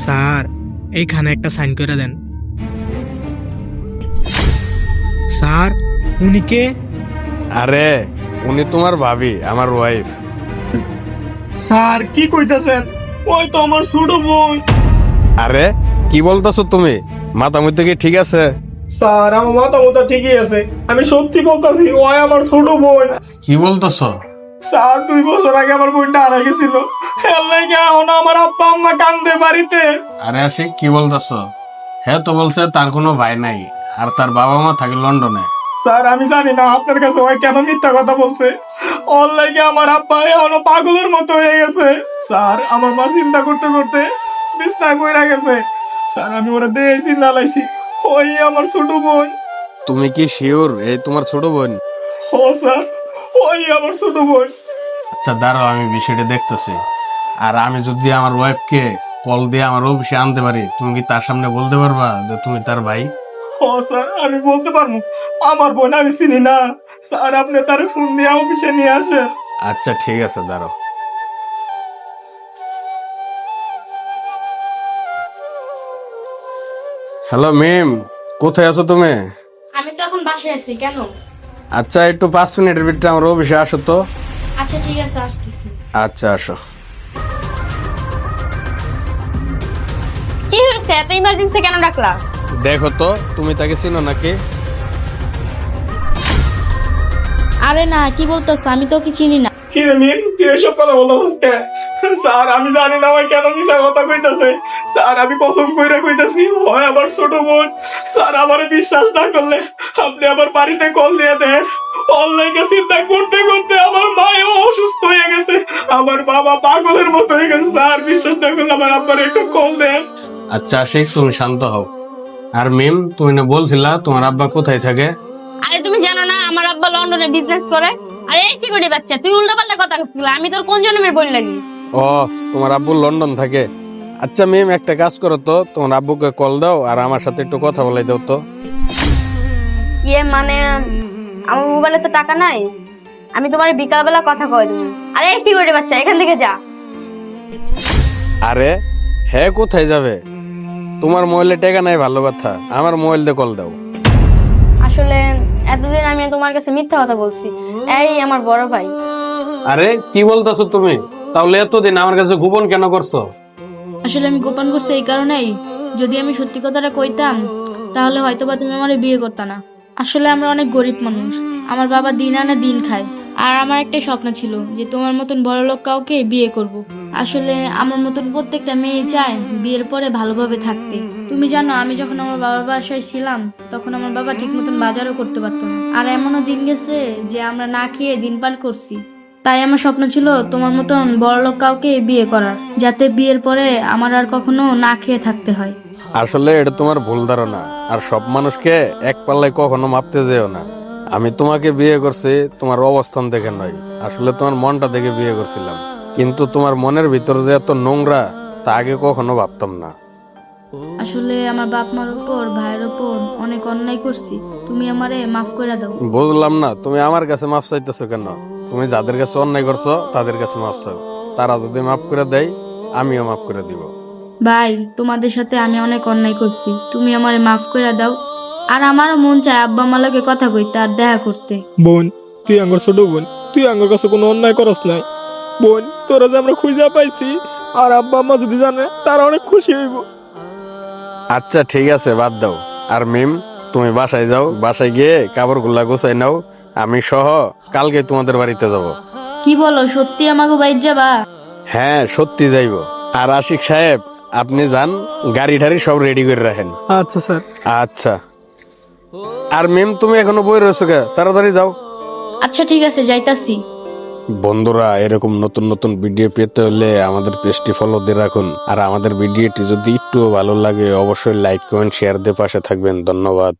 Sir, এইখানে একটা sign করে দেন। স্যার, উনি কে? আরে উনি তোমার ভাবি, আমার ওয়াইফ। স্যার কি কইতাছেন? ওই তো আমার ছোট বোন। আরে কি বলতেছো তুমি? মাথা মধ্যে কি ঠিক আছে? স্যার আমার মাথা মতো ঠিকই আছে, আমি সত্যি বলতাছি ওই আমার ছোট বোন। কি বলতেছো? স্যার 2 বছর আগে আমার বোনটা হারা গেছিল, এর লাগে এখন আমার আব্বা আম্মা কান্দে বাড়িতে। আরে আশিক কি বলতেছো? হ্যাঁ তো বলছে তার কোনো ভাই নাই, আর তার বাবা মা থাকে লন্ডনে। স্যার আমি জানি না আপনার কাছে ওই কেন মিথ্যা কথা বলছে। ওর লাগে আমার আব্বা এখনো পাগলের মতো হয়ে গেছে। স্যার আমার মা চিন্তা করতে করতে বিছনায় পড়ে গেছে। স্যার আমি ওরা দিয়ে চিন্তা লাইছি ওই আমার ছোট বোন। তুমি কি শিওর এই তোমার ছোট বোন? ও স্যার, ওই আমার ছোট বোন। আচ্ছা দাঁড়াও, আমি বিষয়টা দেখতেছি। আর আমি যদি আমার ওয়াইফকে কল দিয়ে আমার অফিসে আনতে পারি, তুমি কি তার সামনে বলতে পারবা যে তুমি তার ভাই? ও স্যার আমি বলতে পারবো আমার বোন আমি চিনি না। স্যার আপনি তার ফোন দিয়ে অফিসে নিয়ে আসেন। আচ্ছা ঠিক আছে, দাঁড়াও। হ্যালো মিম, কোথায় আছো তুমি? আমি তো এখন বাসায় আছি। কেন? আচ্ছা একটু 5 মিনিটের ভিতরে আমার অফিসে আসো তো। আচ্ছা ঠিক আছে, আসতেছি। আচ্ছা আসো। কি হয়েছে? এত ইমার্জেন্সি কেন ডাকলা? দেখো তো তুমি তাকে চিনো নাকি? আরে না, কি বলতেছ? আমি তো কি চিনি না। কি রে মিম, তুই এসব কথা বলছিস কেন? স্যার আমি জানি না ওই কেন মিছা কথা কইতাছে। স্যার আমি কসম কইরা কইতাছি হয় আমার ছোট বোন। স্যার আমারে বিশ্বাস না করলে আপনি আমার বাড়িতে কল দিয়ে দেন। অনলাইনে চিন্তা করতে করতে আমার মাও অসুস্থ হয়ে গেছে, আমার বাবা পাগলের মতো হয়ে গেছে। স্যার বিশ্বাস না করলে আমার আব্বার একটু কল দেন। আচ্ছা আশিক তুমি শান্ত হও। আর মিম, তুমি না বলছিলা তোমার আব্বা কোথায় থাকে? আরে তুমি জানো না আমার আব্বা লন্ডনে বিজনেস করে? আরে এই সিকিউরিটি বাচ্চা, তুই উল্টাপাল্টা কথা কইছিস। আমি তোর কোন জন্মের বোন লাগি? ও, তোমার আব্বু লন্ডন থাকে। আচ্ছা মিম, একটা কাজ করো তো, তোমার আব্বুকে কল দাও আর আমার সাথে একটু কথা বলাই দাও তো। মানে আমার মোবাইলে তো টাকা নাই, আমি তোমার বিকালবেলা কথা কই দেব। আরে এই সিকিউরিটি বাচ্চা, এখান থেকে যা। আরে হ্যাঁ, কোথায় যাবে? তোমার মোবাইলে টাকা নাই ভালো কথা, আমার মোবাইল দিয়ে কল দাও। আসলে এতদিন আমি তোমার কাছে মিথ্যা কথা বলছি। এই আমার বড় ভাই। আরে কি বলতেছো তুমি? তাহলে এতদিন আমার কাছে গোপন কেন করছো? আসলে আমি গোপন করছি এই কারণেই, যদি আমি সত্যি কথাটা কইতাম তাহলে হয়তোবা তুমি আমারে বিয়ে করতে না। আসলে আমরা অনেক গরিব মানুষ, আমার বাবা দিন আনে দিন খায়। আর আমার একটা স্বপ্ন ছিল যে তোমার মতন বড়লোক কাউকে বিয়ে করব। আসলে আমার মতন প্রত্যেকটা মেয়ে চায় বিয়ের পরে ভালোভাবে থাকতে। তুমি জানো আমি যখন আমার বাবার বাসায় ছিলাম তখন আমার বাবা ঠিক মতন বাজারও করতে পারতো না। আর এমনও দিন গেছে যে আমরা না খেয়ে দিন পার করছি। তাই আমার স্বপ্ন ছিল তোমার মতন বড়লোক কাউকে বিয়ে করার, যাতে বিয়ের পরে আমার আর কখনো না খেয়ে থাকতে হয়। আসলে এটা তোমার ভুল ধারণা, আর সব মানুষকে এক পাল্লায় কখনো মাপতে যেও না। আমি তোমাকে বিয়ে করছি তোমার অবস্থান দেখে নয়, আসলে তোমার মনটা দেখে বিয়ে করছিলাম। কিন্তু তোমার মনের ভিতর যে এত নোংরা তা আগে কখনো ভাবতাম না। আসলে আমার বাপ মার উপর ভাইয়ের উপর অনেক অন্যায় করছি, তুমি আমারে মাফ করে দাও। বুঝলাম না তুমি আমার কাছে মাফ চাইতেছো কেন? তুমি যাদের কাছে অন্যায় করছো তাদের কাছে মাফ চাও, তারা যদি মাফ করে দেয় আমিও মাফ করে দিব। ভাই তোমাদের সাথে আমি অনেক অন্যায় করছি, তুমি আমারে মাফ করে দাও। আর আমারও মন চায় আব্বা আমার লগে কথা কইতে আর দেখা করতে। বোন, তুই আঙ্গর ছোট বোন, তুই আঙ্গর কাছে কোনো অন্যায় করস নাই। বোন তোরা যে আমরা খুঁজে পাইছি, আর আব্বা আম্মা যদি জানে তারা অনেক খুশি হইব। আচ্ছা ঠিক আছে, বাদ দাও। আর মিম, তুমি বাসায় যাও, বাসায় গিয়ে কাপড়গুলা গোছাই নাও। আমি সহ কালকে তোমাদের বাড়িতে যাব। কি বলো, সত্যি আমাকে বাইর যাবা? হ্যাঁ সত্যি যাইব। আর আশিক সাহেব, আপনি যান, গাড়ি ঠাড়ি সব রেডি করে রাখেন। আচ্ছা স্যার। আচ্ছা। আর মিম তুমি এখনো বই রয়েছো কে? তাড়াতাড়ি যাও। আচ্ছা ঠিক আছে, যাইতাছি। বন্ধুরা, এরকম নতুন নতুন ভিডিও পেতে হলে আমাদের পেজটি ফলো দিয়ে রাখুন। আর আমাদের ভিডিওটি যদি একটু ভালো লাগে অবশ্যই লাইক কমেন্ট শেয়ার দিয়ে পাশে থাকবেন। ধন্যবাদ।